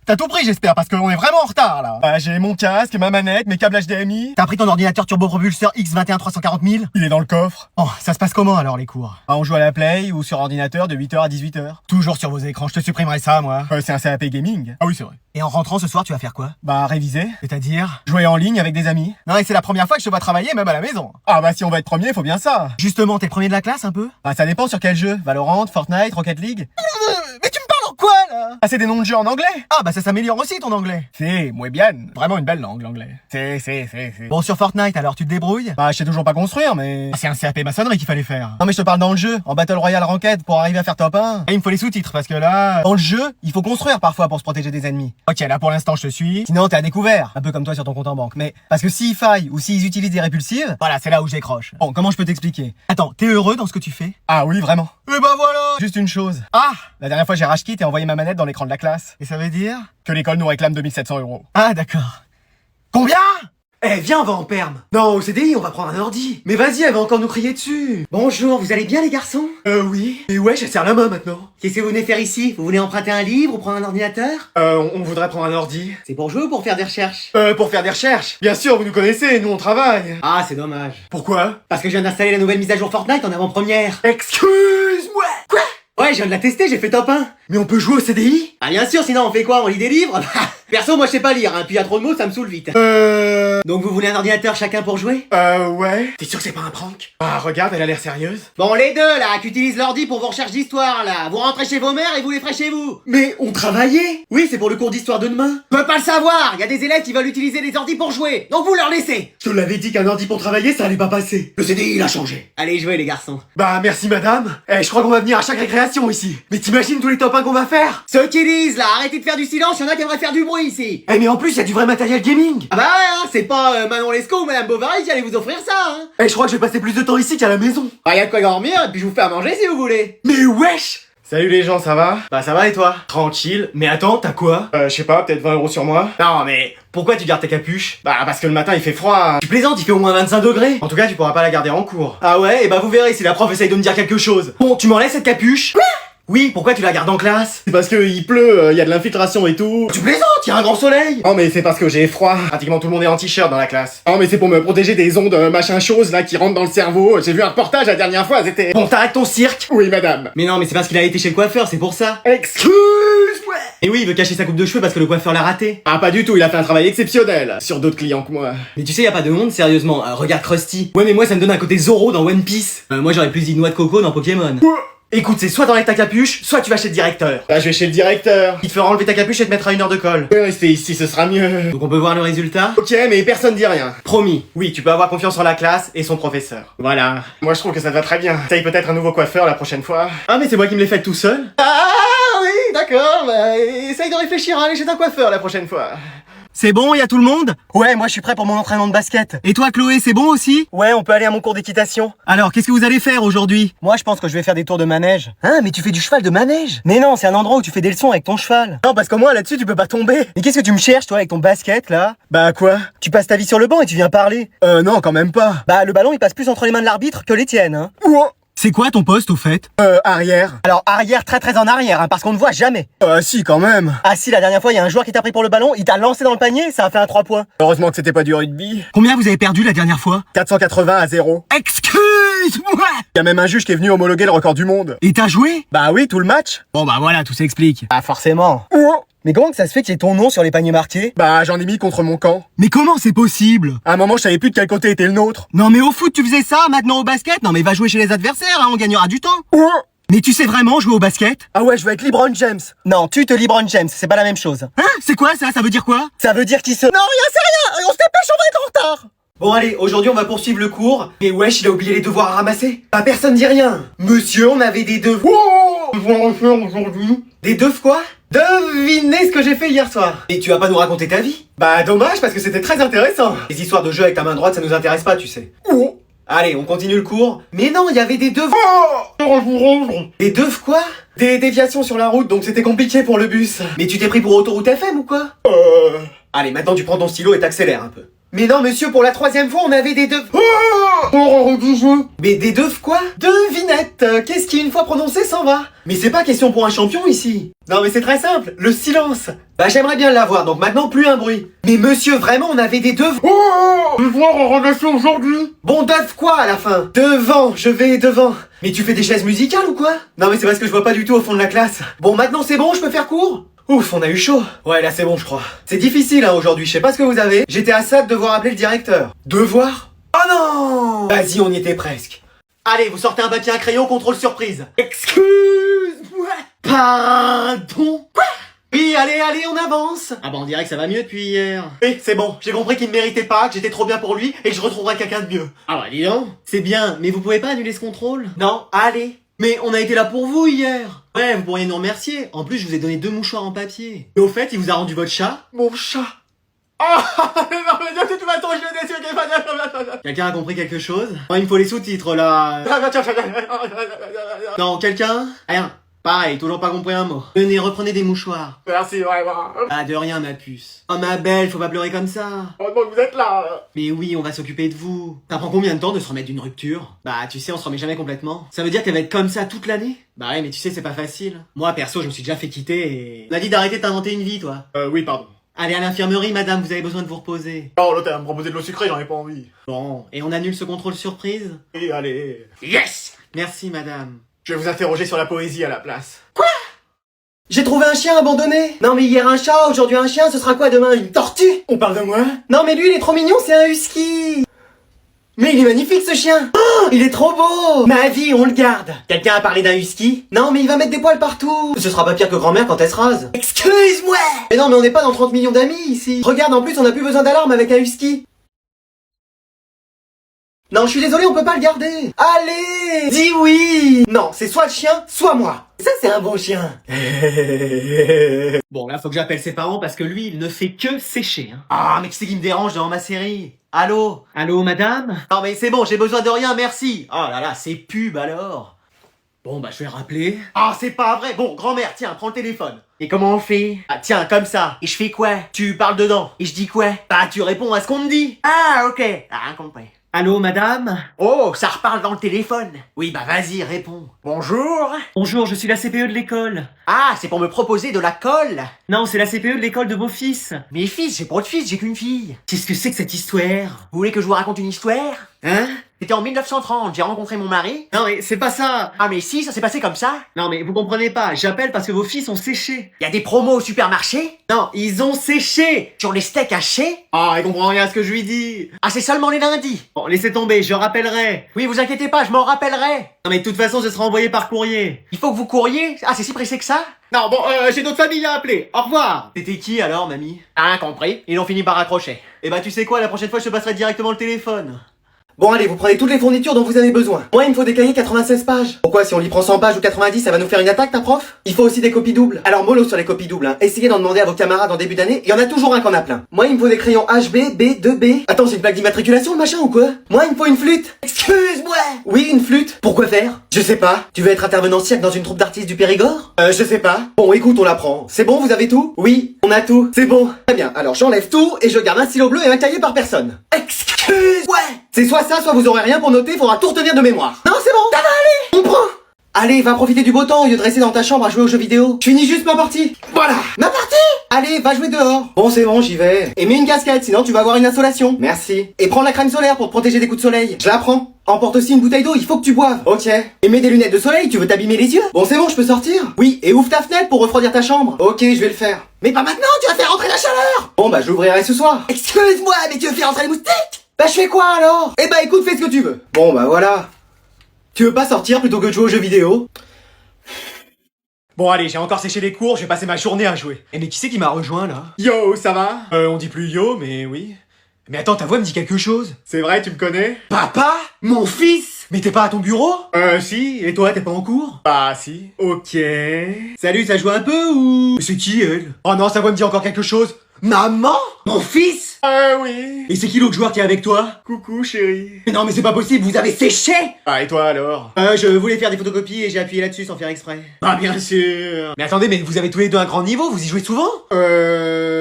T'as tout pris j'espère, parce qu'on est vraiment en retard là. Bah j'ai mon casque, ma manette, mes câbles HDMI. T'as pris ton ordinateur turbopropulseur X21 340 000? Il est dans le coffre. Oh, ça se passe comment alors les cours? Ah, on joue à la Play ou sur ordinateur de 8h à 18h. Toujours sur vos écrans, je te supprimerai ça moi. C'est un CAP gaming. Ah oui c'est vrai. Et en rentrant ce soir tu vas faire quoi? Bah réviser. C'est-à-dire? Jouer en ligne avec des amis. Non et c'est la première fois que je te vois travailler même à la maison. Ah bah si on va être premier, faut bien ça. Justement, t'es le premier de la classe un peu? Ah ça dépend sur quel jeu. Valorant, Fortnite, Rocket League. Mais tu me parles en quoi là? Ah c'est des noms de jeux en anglais. Ah bah ça s'améliore aussi ton anglais. C'est muy bien. Vraiment une belle langue l'anglais. C'est. Bon sur Fortnite alors tu te débrouilles? Bah je sais toujours pas construire mais... Ah, c'est un CAP maçonnerie qu'il fallait faire. Non mais je te parle dans le jeu, en Battle Royale Ranked pour arriver à faire top 1. Et il me faut les sous-titres parce que là... Dans le jeu, il faut construire parfois pour se protéger des ennemis. Ok là pour l'instant je te suis. Sinon t'es à découvert, un peu comme toi sur ton compte en banque. Mais parce que s'ils faillent ou s'ils utilisent des répulsives... Voilà c'est là où je décroche. Bon, comment je peux t'expliquer? Attends, t'es heureux dans ce que tu fais? Ah oui, vraiment. Eh bah voilà. Juste une chose. Ah. La dernière fois j'ai rage quit et envoyé ma manette dans l'écran de la classe. Et ça veut dire? Que l'école nous réclame 2700 €. Ah d'accord. Combien? Eh, viens, on va en perme. Non, au CDI, on va prendre un ordi. Mais vas-y, elle va encore nous crier dessus. Bonjour, vous allez bien les garçons? Oui. Et ouais, je serre la main maintenant. Qu'est-ce que vous venez faire ici? Vous voulez emprunter un livre ou prendre un ordinateur? On voudrait prendre un ordi. C'est pour jouer ou pour faire des recherches? Pour faire des recherches. Bien sûr, vous nous connaissez, nous on travaille. Ah, c'est dommage. Pourquoi? Parce que je viens d'installer la nouvelle mise à jour Fortnite en avant-première. Excuse-moi. Quoi? Ouais, je viens de la tester, j'ai fait top 1. Mais on peut jouer au CDI? Ah bien sûr, sinon on fait quoi? On lit des livres? Perso, moi je sais pas lire, hein, puis y a trop de mots, ça me saoule vite. Donc vous voulez un ordinateur chacun pour jouer? Ouais. T'es sûr que c'est pas un prank? Ah, regarde, elle a l'air sérieuse. Bon, les deux là, qui utilisent l'ordi pour vos recherches d'histoire là. Vous rentrez chez vos mères et vous les ferez chez vous. Mais on travaillait. Oui, c'est pour le cours d'histoire de demain. Je peux pas le savoir, y a des élèves qui veulent utiliser les ordis pour jouer, donc vous leur laissez. Je te l'avais dit qu'un ordi pour travailler, ça allait pas passer. Le CDI, il a changé. Allez jouer les garçons. Bah, merci madame. Je crois qu'on va venir à chaque récréation ici. Mais t'imagines tous les top 1 qu'on va faire? Ceux qui lisent là, arrêtez de faire du silence, y'en a qui aimeraient faire du bruit ici. Mais en plus, y a du vrai matériel gaming. Ah bah ouais, hein, c'est pas Manon Lescaut ou Madame Bovary qui allait vous offrir ça, hein. Je crois que je vais passer plus de temps ici qu'à la maison. Bah y'a de quoi dormir, et puis je vous fais à manger si vous voulez. Mais wesh! Salut les gens, ça va? Bah ça va et toi? Tranquille. Mais attends, t'as quoi? Je sais pas, peut-être 20 € sur moi. Non mais, pourquoi tu gardes ta capuche? Bah parce que le matin il fait froid. Tu plaisantes, il fait au moins 25 degrés. En tout cas, tu pourras pas la garder en cours. Ah ouais, et bah vous verrez si la prof essaye de me dire quelque chose. Bon, tu m'enlèves cette capuche? Quoi? Oui, pourquoi tu la gardes en classe? C'est parce que il pleut, y a de l'infiltration et tout. Tu plaisantes, y'a un grand soleil. Non mais c'est parce que j'ai froid. Pratiquement tout le monde est en t-shirt dans la classe. Non mais c'est pour me protéger des ondes machin chose là qui rentrent dans le cerveau. J'ai vu un reportage la dernière fois, c'était... Bon, t'arrêtes ton cirque. Oui madame. Mais non, mais c'est parce qu'il a été chez le coiffeur, c'est pour ça. Excuse-moi. Et oui, il veut cacher sa coupe de cheveux parce que le coiffeur l'a raté. Ah pas du tout, il a fait un travail exceptionnel. Sur d'autres clients que moi. Mais tu sais, y a pas de honte, sérieusement. Regarde Krusty. Ouais, mais moi ça me donne un côté Zoro dans One Piece. Moi j'aurais plus dit noix de coco dans Pokémon. Écoute, c'est soit t'enlèves ta capuche, soit tu vas chez le directeur. Là je vais chez le directeur. Il te fera enlever ta capuche et te mettra 1 heure de colle. Je vais rester ici, ce sera mieux. Donc on peut voir le résultat? Ok, mais personne dit rien. Promis. Oui, tu peux avoir confiance en la classe et son professeur. Voilà. Moi je trouve que ça te va très bien. Essaye peut-être un nouveau coiffeur la prochaine fois. Ah, mais c'est moi qui me l'ai fait tout seul? Ah oui, d'accord, bah essaye de réfléchir à aller chez un coiffeur la prochaine fois. C'est bon, y a tout le monde? Ouais, moi je suis prêt pour mon entraînement de basket. Et toi Chloé, c'est bon aussi? Ouais, on peut aller à mon cours d'équitation. Alors, qu'est-ce que vous allez faire aujourd'hui? Moi je pense que je vais faire des tours de manège. Hein, mais tu fais du cheval de manège? Mais non, c'est un endroit où tu fais des leçons avec ton cheval. Non, parce que moi là-dessus tu peux pas tomber. Mais qu'est-ce que tu me cherches toi avec ton basket là? Bah quoi? Tu passes ta vie sur le banc et tu viens parler. Non, quand même pas. Bah le ballon il passe plus entre les mains de l'arbitre que les tiennes, hein. Ouah. C'est quoi ton poste au fait? Arrière. Alors arrière, très en arrière, hein, parce qu'on ne voit jamais. Si, quand même. Ah si, la dernière fois, il y a un joueur qui t'a pris pour le ballon, il t'a lancé dans le panier, ça a fait un 3 points. Heureusement que c'était pas du rugby. Combien vous avez perdu la dernière fois? 480 à 0. Excuse-moi! Y a même un juge qui est venu homologuer le record du monde. Et t'as joué? Bah oui, tout le match. Bon bah voilà, tout s'explique. Ah forcément. Mais comment que ça se fait qu'il y ait ton nom sur les paniers marqués? Bah j'en ai mis contre mon camp. Mais comment c'est possible? À un moment, je savais plus de quel côté était le nôtre. Non mais au foot tu faisais ça, maintenant au basket? Non mais va jouer chez les adversaires, hein, on gagnera du temps. Mais tu sais vraiment jouer au basket? Ah ouais, je vais être LeBron James. Non, tu te LeBron James, c'est pas la même chose. Hein? C'est quoi ça? Ça veut dire quoi? Ça veut dire qu'il se... Non, rien, c'est rien. On se dépêche, on va être en retard. Bon allez, aujourd'hui on va poursuivre le cours. Mais wesh, il a oublié les devoirs à ramasser. Bah personne dit rien. Monsieur, on avait des devoirs. Je vais en refaire aujourd'hui. Des devoirs quoi? Devinez ce que j'ai fait hier soir. Et tu vas pas nous raconter ta vie? Bah dommage, parce que c'était très intéressant. Les histoires de jeu avec ta main droite, ça nous intéresse pas, tu sais. Allez, on continue le cours. Mais non, il y avait des devoirs. Des devoirs quoi? Des déviations sur la route, donc c'était compliqué pour le bus. Mais tu t'es pris pour autoroute FM ou quoi? Allez, maintenant tu prends ton stylo et t'accélères un peu. Mais non, monsieur, pour la 3e fois, on avait des deux... Mais des deux quoi? Devinette. Qu'est-ce qui, une fois prononcé, s'en va? Mais c'est pas question pour un champion, ici. Non, mais c'est très simple. Le silence. Bah, j'aimerais bien l'avoir, donc maintenant, plus un bruit. Mais monsieur, vraiment, on avait des deux... Devoir en relation aujourd'hui. Bon, d'œuf quoi, à la fin? Devant, je vais devant. Mais tu fais des chaises musicales ou quoi? Non, mais c'est parce que je vois pas du tout au fond de la classe. Bon, maintenant, c'est bon, je peux faire court? Ouf, on a eu chaud. Ouais, là, c'est bon, je crois. C'est difficile, hein, aujourd'hui. Je sais pas ce que vous avez. J'étais à ça de devoir appeler le directeur. Devoir? Oh non! Vas-y, on y était presque. Allez, vous sortez un papier, un crayon, contrôle surprise. Excuse-moi. Pardon. Quoi? Oui, allez, on avance. Ah bah on dirait que ça va mieux depuis hier. Oui, c'est bon. J'ai compris qu'il me méritait pas, que j'étais trop bien pour lui et que je retrouverai quelqu'un de mieux. Ah bah dis donc. C'est bien, mais vous pouvez pas annuler ce contrôle? Non, allez. Mais on a été là pour vous hier. Ouais, vous pourriez nous remercier. En plus, je vous ai donné 2 mouchoirs en papier. Et au fait, il vous a rendu votre chat? Mon chat. Non, mais de toute façon, je l'ai déçu. Quelqu'un a compris quelque chose? Oh, il me faut les sous-titres là. Non, quelqu'un? Rien. Pareil, toujours pas compris un mot. Venez, reprenez des mouchoirs. Merci, vraiment. Ah, de rien, ma puce. Oh, ma belle, faut pas pleurer comme ça. Heureusement que vous êtes là. Mais oui, on va s'occuper de vous. Ça prend combien de temps de se remettre d'une rupture? Bah, tu sais, on se remet jamais complètement. Ça veut dire qu'elle va être comme ça toute l'année? Bah ouais, mais tu sais, c'est pas facile. Moi, perso, je me suis déjà fait quitter et... On a dit d'arrêter de t'inventer une vie, toi. Oui, pardon. Allez à l'infirmerie, madame, vous avez besoin de vous reposer. Oh, l'autre, elle va me proposer de l'eau sucrée, j'en ai pas envie. Bon, et on annule ce contrôle surprise? Et allez. Yes! Merci, madame. Je vais vous interroger sur la poésie à la place. J'ai trouvé un chien abandonné. Non, mais hier un chat, aujourd'hui un chien, ce sera quoi demain? Une tortue? On parle de moi? Non, mais lui, il est trop mignon, c'est un husky. Mais il est magnifique, ce chien. Oh, il est trop beau. Ma vie, on le garde. Quelqu'un a parlé d'un husky? Non, mais il va mettre des poils partout. Ce sera pas pire que grand-mère quand elle se rase. Excuse-moi. Mais non, mais on n'est pas dans 30 millions d'amis, ici. Regarde, en plus, on n'a plus besoin d'alarme avec un husky. Non, je suis désolé, on peut pas le garder. Allez, dis oui. Non, c'est soit le chien, soit moi. Ça, c'est un bon chien. Bon, là, faut que j'appelle ses parents parce que lui, il ne fait que sécher, hein. Ah, mais qui c'est qui me dérange devant ma série? Allô? Allô, madame? Non, mais c'est bon, j'ai besoin de rien, merci. Oh là là, c'est pub alors. Bon, bah, je vais rappeler. Ah, c'est pas vrai. Bon, grand-mère, tiens, prends le téléphone. Et comment on fait? Ah, tiens, comme ça. Et je fais quoi? Tu parles dedans. Et je dis quoi? Bah, tu réponds à ce qu'on me dit. Ah, ok. Ah, rien compris. Allô, madame? Oh, ça reparle dans le téléphone. Oui, bah vas-y, réponds. Bonjour. Bonjour, je suis la CPE de l'école. Ah, c'est pour me proposer de la colle. Non, c'est la CPE de l'école de vos fils. Mes fils, j'ai pas de fils, j'ai qu'une fille. Qu'est-ce que c'est que cette histoire? Vous voulez que je vous raconte une histoire? Hein? C'était en 1930, j'ai rencontré mon mari. Non, mais c'est pas ça. Ah, mais si, ça s'est passé comme ça. Non, mais vous comprenez pas, j'appelle parce que vos fils ont séché. Il y a des promos au supermarché. Non, ils ont séché. Sur les steaks hachés. Ah, il comprend rien à ce que je lui dis. Ah, c'est seulement les lundis. Bon, laissez tomber, je rappellerai. Oui, vous inquiétez pas, je m'en rappellerai. Non, mais de toute façon, ce sera envoyé par courrier. Il faut que vous courriez. Ah, c'est si pressé que ça? Non, bon, j'ai d'autres familles à appeler. Au revoir. C'était qui alors, mamie? Ah, compris. Ils ont fini par raccrocher. Eh bah, tu sais quoi, la prochaine fois, je te passerai directement le téléphone. Bon allez, vous prenez toutes les fournitures dont vous avez besoin. Moi, il me faut des cahiers 96 pages. Pourquoi, si on lui prend 100 pages ou 90, ça va nous faire une attaque, ta prof? Il faut aussi des copies doubles. Alors mollo sur les copies doubles, hein. Essayez d'en demander à vos camarades en début d'année, il y en a toujours un qu'on a plein. Moi, il me faut des crayons HB, B, 2B. Attends, c'est une plaque d'immatriculation, le machin, ou quoi? Moi, il me faut une flûte. Excuse-moi. Oui, une flûte. Pourquoi faire? Je sais pas. Tu veux être intervenant cirque dans une troupe d'artistes du Périgord? Je sais pas. Bon, écoute, on la prend. C'est bon, vous avez tout? Oui, on a tout. C'est bon. Très bien. Alors, j'enlève tout et je garde un stylo bleu et un cahier par personne. Excuse. Ouais. C'est soit ça, soit vous aurez rien pour noter, faudra tout retenir de mémoire. Non, c'est bon. Ça va aller. On prend. Allez, va profiter du beau temps au lieu de rester dans ta chambre à jouer aux jeux vidéo. Je finis juste ma partie. Voilà. Ma partie. Allez, va jouer dehors. Bon, c'est bon, j'y vais. Et mets une casquette, sinon tu vas avoir une insolation. Merci. Et prends de la crème solaire pour te protéger des coups de soleil. Je la prends. Emporte aussi une bouteille d'eau, il faut que tu boives. Ok. Et mets des lunettes de soleil, tu veux t'abîmer les yeux? Bon, c'est bon, je peux sortir? Oui, et ouvre ta fenêtre pour refroidir ta chambre. Ok, je vais le faire. Mais pas maintenant, tu vas faire rentrer la chaleur. Bon, bah, j'ouvrirai ce soir. Excuse-moi, mais tu veux faire rentrer les moustiques? Bah, je fais quoi alors? Eh bah, écoute, fais ce que tu veux. Bon, bah, voilà. Tu veux pas sortir plutôt que de jouer aux jeux vidéo? Bon allez, j'ai encore séché les cours, je vais passer ma journée à jouer. Eh mais qui c'est qui m'a rejoint là? Yo, ça va? On dit plus yo, mais oui. Mais attends, ta voix me dit quelque chose. C'est vrai, tu me connais? Papa? Mon fils? Mais t'es pas à ton bureau? Si. Et toi, t'es pas en cours? Bah, si. Ok. Salut, ça joue un peu ou? C'est qui elle? Oh non, sa voix me dit encore quelque chose. Maman? Mon fils? Oui. Et c'est qui l'autre joueur qui est avec toi? Coucou, chérie. Mais non, mais c'est pas possible, vous avez séché! Ah, et toi alors? Je voulais faire des photocopies et j'ai appuyé là-dessus sans faire exprès. Ah, bien sûr. Mais attendez, mais vous avez tous les deux un grand niveau, vous y jouez souvent?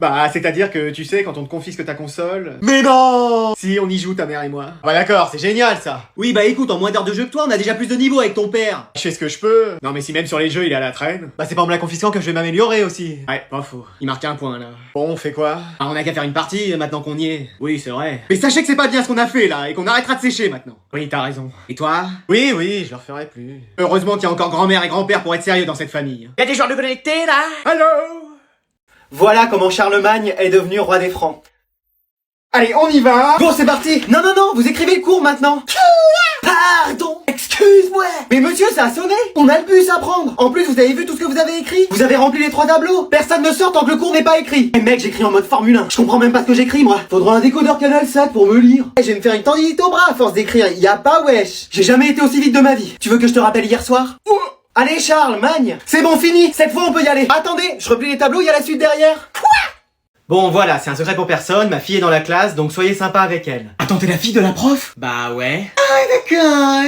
Bah, c'est-à-dire que, tu sais, quand on te confisque ta console... Mais non! Si, on y joue, ta mère et moi. Bah d'accord, c'est génial, ça. Oui, bah écoute, en moins d'heures de jeu que toi, on a déjà plus de niveau avec ton père. Je fais ce que je peux. Non, mais si même sur les jeux, il est à la traîne. Bah c'est pas en me la confisquant que je vais m'améliorer aussi. Ouais, pas faux. Il marque un point, là. Bon, on fait quoi? Ah, on a qu'à faire une partie maintenant qu'on y est. Oui, c'est vrai. Mais sachez que c'est pas bien ce qu'on a fait, là, et qu'on arrêtera de sécher, maintenant. Oui, t'as raison. Et toi? Oui, oui, je le referai plus. Heureusement qu'il y a encore grand-mère et grand-père pour être sérieux dans cette famille. Y'a des joueurs de connectés là? Allô? Voilà comment Charlemagne est devenu roi des Francs. Allez, on y va! Bon, c'est parti. Non, non, non, vous écrivez le cours maintenant. Pardon. Excuse-moi. Mais monsieur, ça a sonné. On a le bus à prendre. En plus, vous avez vu tout ce que vous avez écrit? Vous avez rempli les 3 tableaux. Personne ne sort tant que le cours n'est pas écrit. Eh mec, j'écris en mode Formule 1. Je comprends même pas ce que j'écris, moi. Faudra un décodeur Canal 7 pour me lire. Eh, je vais me faire une tendinite au bras à force d'écrire. Y a pas wesh. J'ai jamais été aussi vite de ma vie. Tu veux que je te rappelle hier soir? Allez, Charles, magne. C'est bon, fini. Cette fois, on peut y aller. Attendez, je replie les tableaux, y a la suite derrière. Bon voilà, c'est un secret pour personne, ma fille est dans la classe, donc soyez sympa avec elle. Attends, t'es la fille de la prof? Bah ouais. D'accord,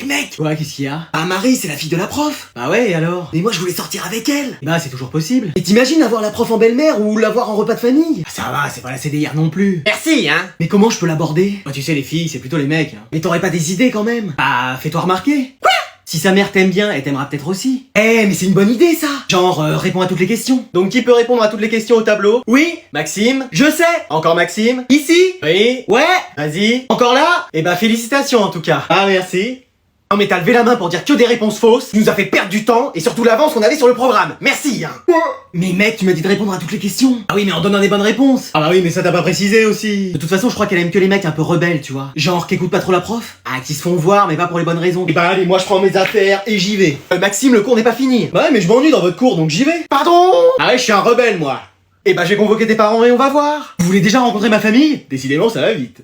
Mec. Ouais, qu'est-ce qu'il y a? Ah, Marie, c'est la fille de la prof. Bah ouais, et alors? Mais moi, je voulais sortir avec elle. Bah c'est toujours possible. Et t'imagines avoir la prof en belle-mère ou l'avoir en repas de famille? Ça va, c'est pas la CDR non plus. Merci, hein. Mais comment je peux l'aborder? Bah tu sais, les filles, c'est plutôt les mecs. Hein. Mais t'aurais pas des idées quand même? Bah, fais-toi remarquer. Quoi? Si sa mère t'aime bien, elle t'aimera peut-être aussi. Eh, mais c'est une bonne idée, ça. Genre, réponds à toutes les questions. Donc qui peut répondre à toutes les questions au tableau? Oui, Maxime. Je sais. Encore Maxime. Ici. Oui. Ouais. Vas-y. Encore là? Eh bah félicitations en tout cas. Ah merci. Non mais t'as levé la main pour dire que des réponses fausses, tu nous as fait perdre du temps et surtout l'avance qu'on avait sur le programme. Merci hein. Mais mec, tu m'as dit de répondre à toutes les questions. Ah oui mais en donnant des bonnes réponses. Ah bah oui mais ça t'as pas précisé aussi. De toute façon je crois qu'elle aime que les mecs un peu rebelles tu vois. Genre qui écoutent pas trop la prof. Ah qui se font voir mais pas pour les bonnes raisons. Et bah allez, moi je prends mes affaires et j'y vais. Maxime le cours n'est pas fini. Bah ouais mais je m'ennuie dans votre cours donc j'y vais. Pardon. Ah ouais je suis un rebelle moi. Eh bah je vais convoquer tes parents et on va voir. Vous voulez déjà rencontrer ma famille? Décidément ça va vite.